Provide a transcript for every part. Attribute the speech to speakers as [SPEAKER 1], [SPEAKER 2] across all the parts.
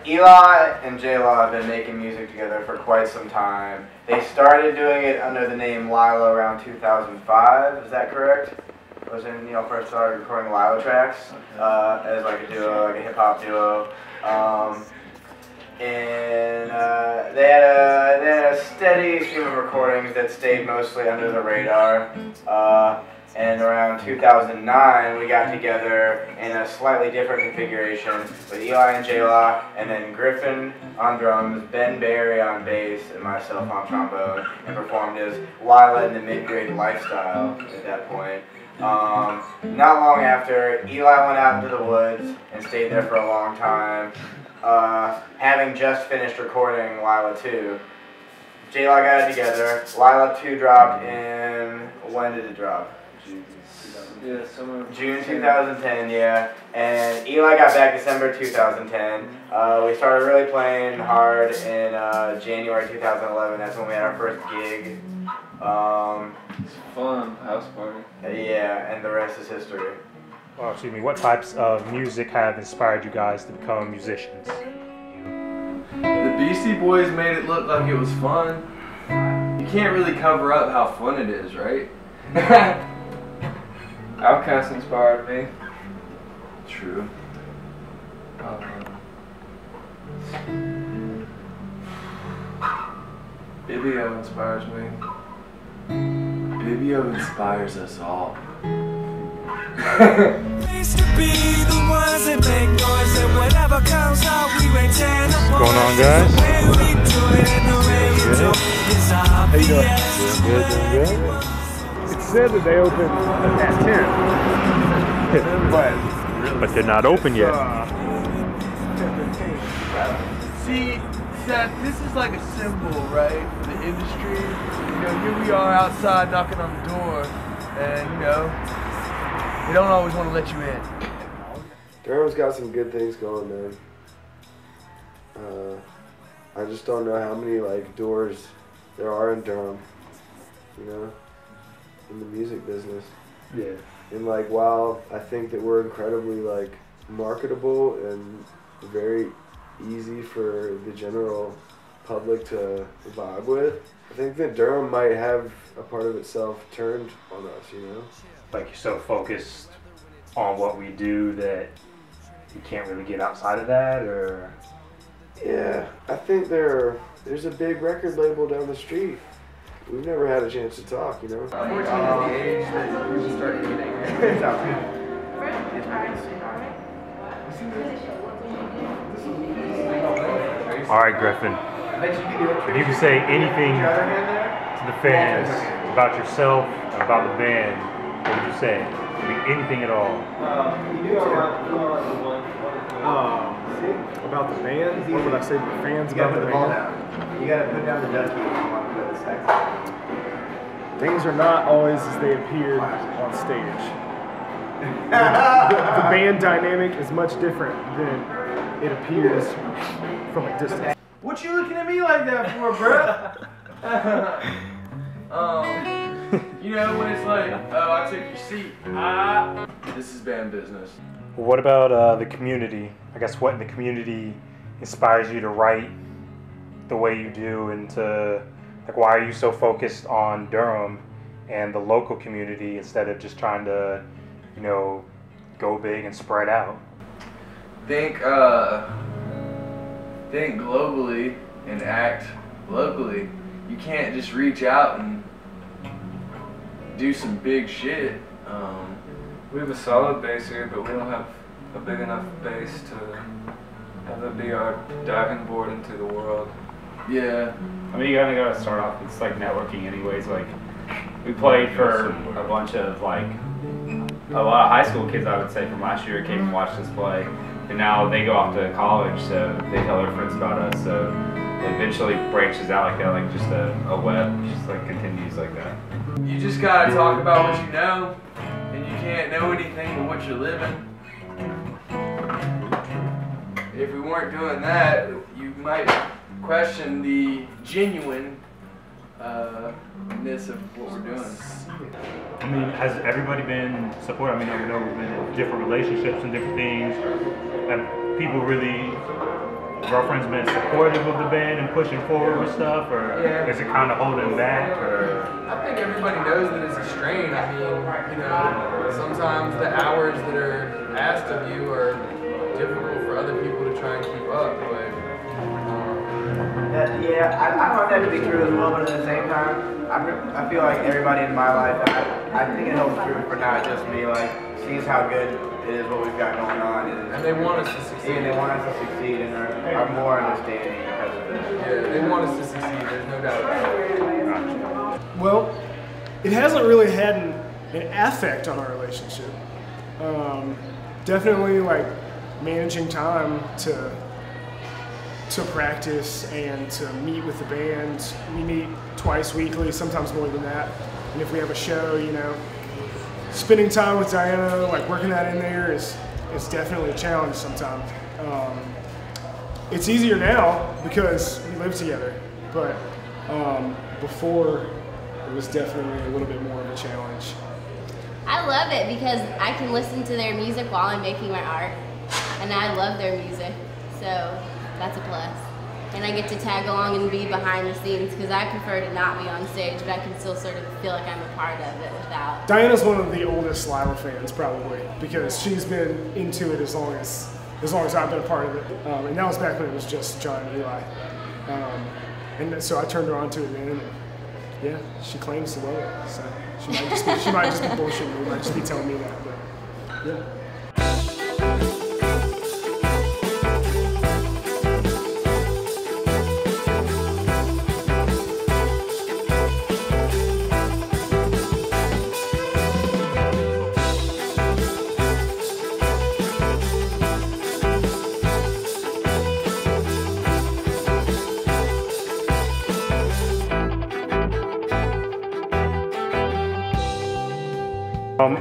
[SPEAKER 1] Eli and LiLa have been making music together for quite some time. They started doing it under the name LiLa around 2005, is that correct? Was when you first started recording LiLa tracks as like a duo, like a hip hop duo. And they had a steady stream of recordings that stayed mostly under the radar. And around 2009, we got together in a slightly different configuration with Eli and LiLa, and then Griffin on drums, Ben Barry on bass, and myself on trombone, and performed as LiLa in the mid-grade lifestyle at that point. Not long after, Eli went out into the woods and stayed there for a long time, having just finished recording LiLa 2. LiLa got it together. LiLa 2 dropped in, when did it drop? June 2010, yeah. And Eli got back December 2010. We started really playing hard in January 2011. That's when we had our first gig.
[SPEAKER 2] It's fun, house party.
[SPEAKER 1] Yeah, and the rest is history.
[SPEAKER 3] Well, excuse me, what types of music have inspired you guys to become musicians?
[SPEAKER 2] The Beastie Boys made it look like it was fun. You can't really cover up how fun it is, right? Outkast inspired me. True. Bibio inspires me. Bibio inspires us all.
[SPEAKER 3] What's going on, guys?
[SPEAKER 4] How you doing?
[SPEAKER 3] Good, doing good.
[SPEAKER 4] It said that they opened at 10,
[SPEAKER 3] But they're not open yet.
[SPEAKER 4] 10:15. See, Seth, this is like a symbol, right, for the industry. You know, here we are outside knocking on the door, and you know, they don't always want to let you in.
[SPEAKER 5] Durham's got some good things going, man. I just don't know how many like doors there are in Durham, you know, in the music business.
[SPEAKER 4] Yeah.
[SPEAKER 5] And like, while I think that we're incredibly like marketable and very easy for the general public to vibe with, I think that Durham might have a part of itself turned on us, you know?
[SPEAKER 3] Like you're so focused on what we do that you can't really get outside of that, or?
[SPEAKER 5] Yeah, I think there's a big record label down the street. We've never had a chance to talk, you know?
[SPEAKER 1] 14 is the age that you start getting it. Sounds good.
[SPEAKER 3] All right, Griffin. If you can say anything to the fans about yourself, about the band, what would you say? It could be anything at all.
[SPEAKER 4] About the band? What would I say to the fans about the band?
[SPEAKER 1] You gotta put down the dusty if you want to put the sex.
[SPEAKER 4] Things are not always as they appeared on stage. The band dynamic is much different than it appears from a distance.
[SPEAKER 2] What you looking at me like that for, bruh? You know, when it's like, oh, I took your seat. This is band business.
[SPEAKER 3] What about the community? I guess what in the community inspires you to write the way you do, and to, like, why are you so focused on Durham and the local community instead of just trying to, you know, go big and spread out?
[SPEAKER 2] Think globally and act locally. You can't just reach out and do some big shit.
[SPEAKER 6] We have a solid base here, but we don't have a big enough base to have that be our diving board into the world.
[SPEAKER 2] Yeah.
[SPEAKER 7] I mean, you gotta start off, it's like networking anyways. Like, we played for a bunch of, like, a lot of high school kids, I would say, from last year came and watched us play. And now they go off to college, so they tell their friends about us, so it eventually branches out like that, like just a web, just like continues like that.
[SPEAKER 2] You just gotta talk about what you know, and you can't know anything but what you're living. If we weren't doing that, you might question the genuineness of what we're doing.
[SPEAKER 3] I mean, has everybody been supportive? I mean, I know we've been in different relationships and different things. Have people really girlfriend's been supportive of the band and pushing forward with stuff, or is it kind of holding back? Or
[SPEAKER 4] I think everybody knows that it's a strain. I mean, you know, sometimes the hours that are asked of you are difficult for other people to try and keep up, but
[SPEAKER 1] I want that to be true as well, but at the same time, I feel like everybody in my life, I think it holds true for not just me, like, sees how good it is what we've got going on.
[SPEAKER 4] And they want us to succeed.
[SPEAKER 1] And they want us to succeed and are more understanding because of this.
[SPEAKER 4] Yeah, they want us to succeed, there's no doubt about it.
[SPEAKER 8] Well, it hasn't really had an affect on our relationship. Definitely like managing time to practice and to meet with the band. We meet twice weekly, sometimes more than that. And if we have a show, you know, spending time with Diana, like working that in there is definitely a challenge sometimes. It's easier now because we live together, but before it was definitely a little bit more of a challenge.
[SPEAKER 9] I love it because I can listen to their music while I'm making my art, and I love their music, so that's a plus. And I get to tag along and be behind the scenes because I prefer to not be on stage, but I can still sort of feel like I'm a part of it without.
[SPEAKER 8] Diana's one of the oldest LiLa fans probably because she's been into it as long as I've been a part of it. And that was back when it was just John and Eli. And so I turned her on to it, man. And yeah, she claims to love it. So she might just be bullshitting me, might just be telling me that, but yeah.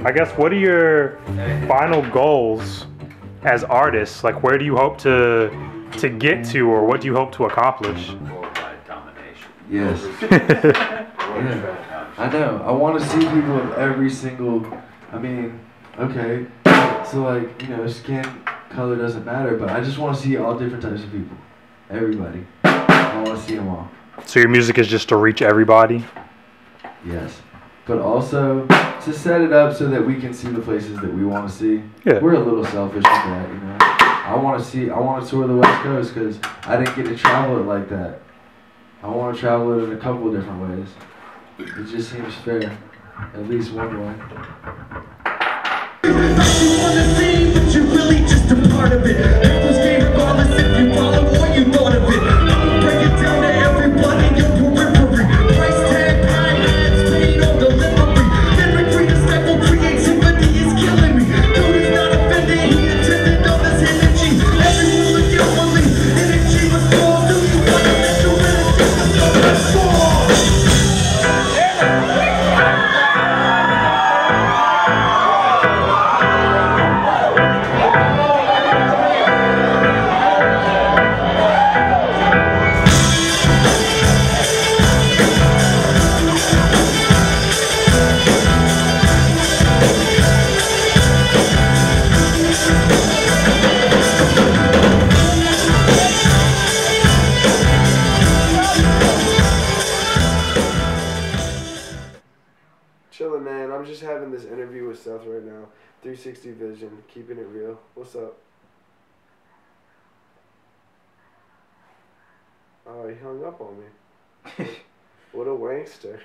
[SPEAKER 3] I guess, what are your final goals as artists? Like, where do you hope to get to, or what do you hope to accomplish?
[SPEAKER 2] Worldwide domination.
[SPEAKER 10] Yes. Yeah. I know. I want to see people of every single. I mean, okay. So like, you know, skin color doesn't matter, but I just want to see all different types of people. Everybody. I want to see them all.
[SPEAKER 3] So your music is just to reach everybody?
[SPEAKER 10] Yes. But also to set it up so that we can see the places that we want to see.
[SPEAKER 3] Yeah.
[SPEAKER 10] We're a little selfish with that, you know. I want to tour the West Coast because I didn't get to travel it like that. I want to travel it in a couple of different ways. It just seems fair, at least one way.
[SPEAKER 11] You want to see, but you're really just a part of it. Apples game regardless if you follow what you thought of it. I'ma break it down to everybody in your periphery. Price tag, high ads, paid on delivery. Lyrically, this level creativity is killing me. Dude is not offended, he intended on this energy. Everyone look at Willie, energy was full. Do you want to make your energy was full?
[SPEAKER 5] Chillin', man. I'm just having this interview with Seth right now. 360 Vision, keeping it real. What's up? Oh, he hung up on me. What a wankster.